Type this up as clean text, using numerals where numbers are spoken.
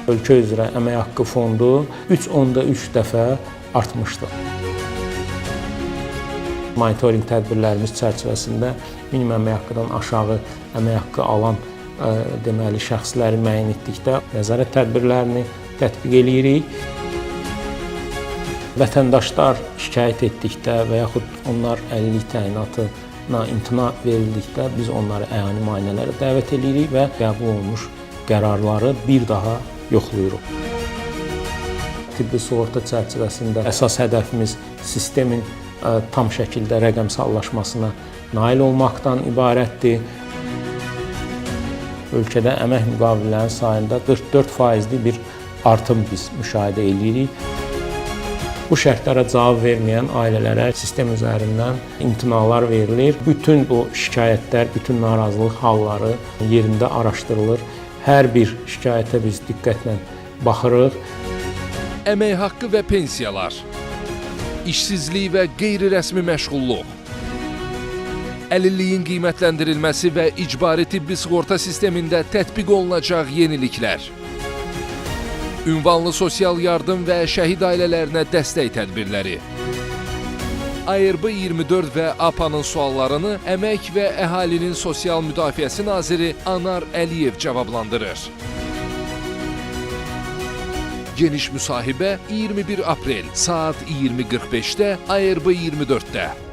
ölkə üzrə əmək haqqı fondu 3,3 dəfə artmışdır. Monitorinq tədbirlərimiz çərçivəsində minimum əmək haqqıdan aşağı əmək haqqı alan deməli şəxsləri müəyyən etdikdə nəzarət tədbirlərini tətbiq edirik. Vətəndaşlar şikayət etdikdə və yaxud onlar əlillik təyinatına imtina verildikdə biz onları əyani müayinələrə dəvət edirik və qəbul olunmuş qərarları bir daha yoxlayırıq. Tibbi sığorta çərçivəsində əsas hədəfimiz sistemin tam şəkildə rəqəmsallaşmasına nail olmaqdan ibarətdir. Ölkədə əmək müqavilələrinin sayında 44%lik bir artım biz müşahidə edirik. Bu şərtlərə cavab verməyən ailələrə sistem üzərindən imtinalar verilir. Bütün bu şikayətlər, bütün narazılıq halları yerində araşdırılır. Hər bir şikayətə biz diqqətlə baxırıq. Əmək haqqı və pensiyalar, işsizlik və qeyri-rəsmi məşğulluq, əlilliyin qiymətləndirilməsi və icbari tibbi sığorta sistemində tətbiq olunacaq yeniliklər, ünvanlı sosial yardım və şəhid ailələrinə dəstək tədbirləri. ARB 24 və APA-nın suallarını Əmək və Əhalinin Sosial Müdafiəsi naziri Anar Əliyev cavablandırır. Geniş müsahibə 21 aprel saat 20:45-də ARB 24-də.